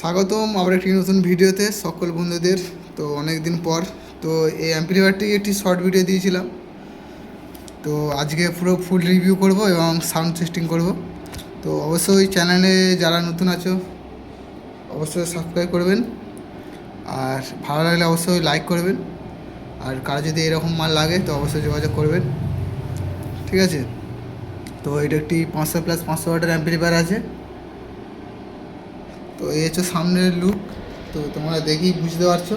স্বাগতম আবার একটি নতুন ভিডিওতে সকল বন্ধুদের। তো অনেক দিন পর তো এই অ্যাম্পলিফায়ারটি একটি শর্ট ভিডিও দিয়েছিলাম, তো আজকে পুরো ফুল রিভিউ করব এবং সাউন্ড টেস্টিং করব। তো অবশ্যই চ্যানেলে যারা নতুন আছো অবশ্যই সাবস্ক্রাইব করবেন, আর ভালো লাগলে অবশ্যই লাইক করবেন, আর কারো যদি এরকম মাল লাগে তো অবশ্যই যোগাযোগ করবেন, ঠিক আছে। তো এটা একটি 500+500 ওয়াটের অ্যাম্পলিফায়ার আছে। তো এই হচ্ছে সামনের লুক, তো তোমরা দেখেই বুঝতে পারছো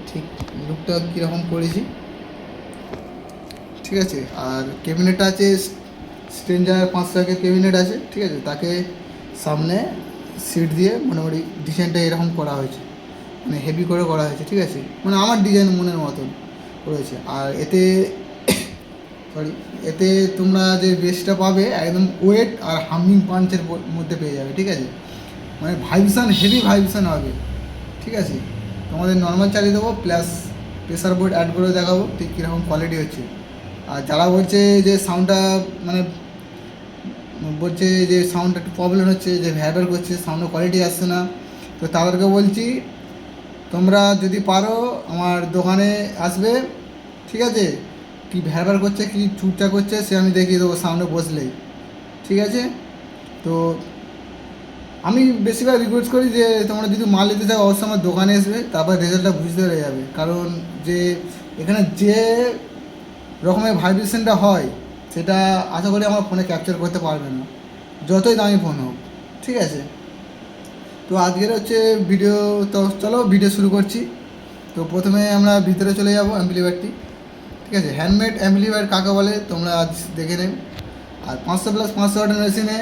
ঠিক লুকটা কীরকম করেছি, ঠিক আছে। আর ক্যাবিনেটটা আছে স্ট্রেঞ্জার 500 ক্যাবিনেট আছে, ঠিক আছে। তাকে সামনে সিট দিয়ে মোটামুটি ডিজাইনটা এরকম করা হয়েছে, মানে হেভি করে করা হয়েছে, ঠিক আছে। মানে আমার ডিজাইন মনের মতন করেছে। আর এতে তোমরা যে বেসটা পাবে একদম ওয়েট আর হামিং পাঞ্চের মধ্যে পেয়ে যাবে, ঠিক আছে। মানে ভাইব্রেশন, হেভি ভাইব্রেশন হবে, ঠিক আছে। তোমাদের নর্মাল চালিয়ে দেবো, প্লাস প্রেসার বোর্ড অ্যাড করে দেখাবো ঠিক কীরকম কোয়ালিটি হচ্ছে। আর যারা বলছে যে সাউন্ডটা বলছে যে সাউন্ডটা একটু প্রবলেম হচ্ছে, যে ভ্যাবার করছে, সাউন্ডের কোয়ালিটি আসছে না, তো তাদেরকে বলছি তোমরা যদি পারো আমার দোকানে আসবে, ঠিক আছে। কি ভ্যাবার করছে, কি চুপচাপ করছে সে আমি দেখিয়ে দেবো সাউন্ডে বসলেই, ঠিক আছে। তো আমি বেশিরভাগ রিকোয়েস্ট করি যে তোমরা যদি মাল নিতে চাও অবশ্যই আমার দোকানে আসবে, তারপর রেজাল্টটা বুঝতে পেরে যাবে। কারণ যে এখানে যে রকমের ভাইব্রেশনটা হয় সেটা আশা করি আমার ফোনে ক্যাপচার করতে পারবে না, যতই দামি ফোন হোক, ঠিক আছে। তো আজকের হচ্ছে ভিডিও, তো চলো ভিডিও শুরু করছি। তো প্রথমে আমরা ভিতরে চলে যাব অ্যাম্পলিফায়ারটি, ঠিক আছে। হ্যান্ডমেড অ্যাম্পলিফায়ার কাকে বলে তোমরা আজ দেখে নেন। আর 500+500 ওয়াটের মেশিনে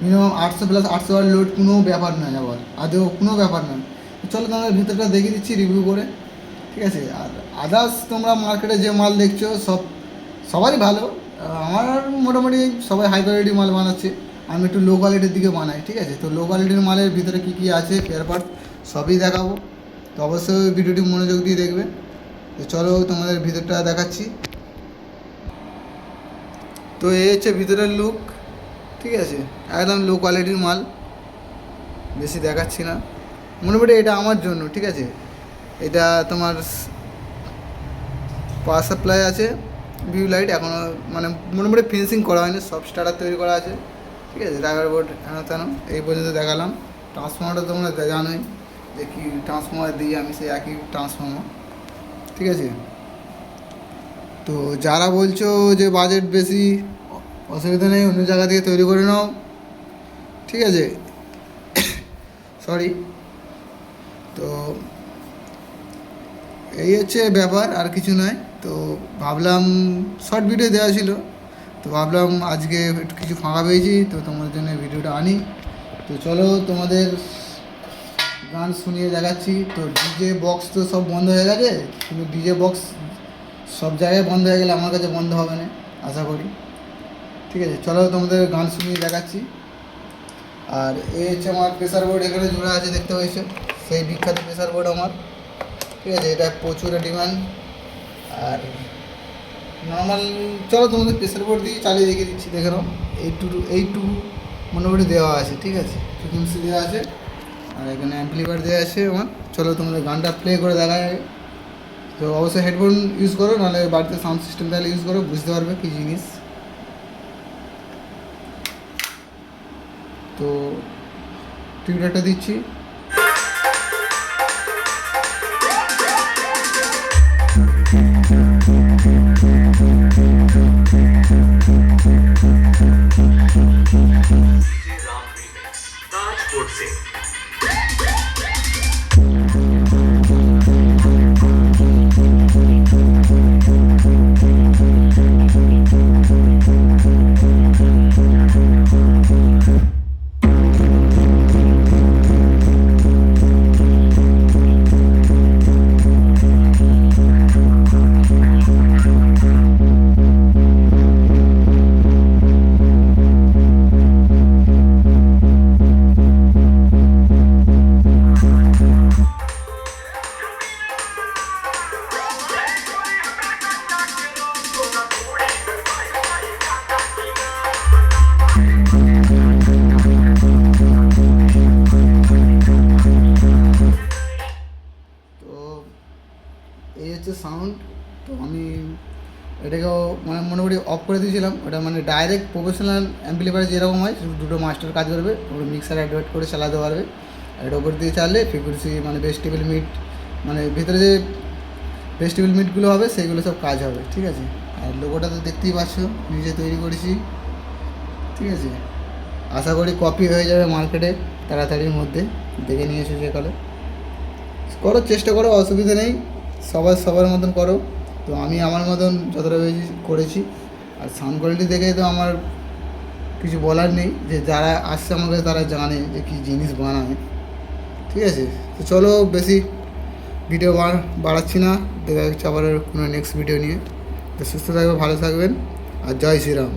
মিনিমাম 800+800 ওয়াট লোড কোনো ব্যাপার নয়, আবার আদৌ কোনো ব্যাপার নয়। চলো তোমাদের ভিতরটা দেখিয়ে দিচ্ছি রিভিউ করে, ঠিক আছে। আর আদার্স তোমরা মার্কেটে যে মাল দেখছো সবারই ভালো, আমার মোটামুটি সবাই হাই কোয়ালিটি মাল বানাচ্ছে, আমি একটু লো কোয়ালিটির দিকে বানাই, ঠিক আছে। তো লো কোয়ালিটির মালের ভিতরে কী কী আছে স্পেয়ার পার্ট সবই দেখাবো, তো অবশ্যই ভিডিওটি মনোযোগ দিয়ে দেখবে। তো চলো তোমাদের ভিতরটা দেখাচ্ছি। তো এই হচ্ছে ভিতরের লুক, ঠিক আছে। একদম লো কোয়ালিটির মাল, বেশি দেখাচ্ছি না, মোটামুটি এটা আমার জন্য, ঠিক আছে। এটা তোমার পাওয়ার সাপ্লাই আছে, ভিউ লাইট এখনও মানে মোটামুটি ফিনিশিং করা হয়নি, সব স্টার্টার তৈরি করা আছে, ঠিক আছে। ড্রাইভার বোর্ড তেন এই পর্যন্ত দেখালাম। ট্রান্সফর্মারটা তোমরা জানোই যে কী ট্রান্সফর্মার দিই আমি, সেই একই ট্রান্সফর্মার, ঠিক আছে। তো যারা বলছো যে বাজেট বেশি, অসুবিধা নেই, অন্য জায়গা থেকে তৈরি করে নাও, ঠিক আছে। সরি। তো এই হচ্ছে ব্যাপার, আর কিছু নয়। তো ভাবলাম শর্ট ভিডিও দেওয়া ছিল, তো ভাবলাম আজকে একটু কিছু ফাঁকা পেয়েছি তো তোমাদের জন্য ভিডিওটা আনি। তো চলো তোমাদের গান শুনিয়ে দেখাচ্ছি। তো ডিজে বক্স তো সব বন্ধ হয়ে গেছে, কিন্তু ডিজে বক্স সব জায়গায় বন্ধ হয়ে গেলে আমার কাছে বন্ধ হবে না আশা করি, ঠিক আছে। চলো তোমাদের গান শুনিয়ে দেখাচ্ছি। আর এই হচ্ছে আমার প্রেসার বোর্ড, এখানে জোড়া আছে দেখতে পাইছো, সেই বিখ্যাত প্রেসার বোর্ড আমার, ঠিক আছে। এটা প্রচুর ডিমান্ড। আর নর্মাল চলো তোমাদের প্রেসার বোর্ড দিয়ে চালিয়ে দেখিয়ে দিচ্ছি, দেখে নাও। এইটু মোটামুটি দেওয়া আছে, ঠিক আছে। ফ্রিকুয়েন্সি দেওয়া আছে, আর এখানে অ্যাম্পলিফায়ার দেওয়া আছে আমার। চলো তোমাদের গানটা প্লে করে দেখা যায়। তো অবশ্যই হেডফোন ইউজ করো, নাহলে বাড়িতে সাউন্ড সিস্টেম তাহলে ইউজ করো, বুঝতে পারবে কী জিনিস। তো টিউটারটা দিচ্ছি। সাউন্ড। তো আমি এটাকেও মানে মোটামুটি অফ করে দিয়েছিলাম। ওটা মানে ডাইরেক্ট প্রফেশনাল অ্যাম্পলিফায়ার যেরকম হয় শুধু দুটো মাস্টার কাজ করবে, ওটা মিক্সার অ্যাডওয়ার্ট করে চালাতে পারবে। আর এটা ওপর দিয়ে চাললে ফ্রিকুয়েন্সি মানে ভেস্টিবল মিট মানে ভিতরে যে ভেস্টিবল মিটগুলো হবে সেইগুলো সব কাজ হবে, ঠিক আছে। আর লোগোটা তো দেখতেই পাচ্ছ নিজে তৈরি করেছি, ঠিক আছে। আশা করি কপি হয়ে যাবে মার্কেটে তাড়াতাড়ির মধ্যে, দেখে নিয়ে এসো যে কালে করো, চেষ্টা করো, অসুবিধা নেই। সবার মতন করো। তো আমি আমার মতন যতটা বেশি করেছি। আর সাউন্ড কোয়ালিটি দেখে তো আমার কিছু বলার নেই, যে যারা আসছে আমার কাছে তারা জানে যে কী জিনিস বানায়, ঠিক আছে। তো চলো বেশি ভিডিও বাড়াচ্ছি না, দেখা যাচ্ছে আবার কোনো নেক্সট ভিডিও নিয়ে। তো সুস্থ থাকবে, ভালো থাকবেন, আর জয় শ্রীরাম।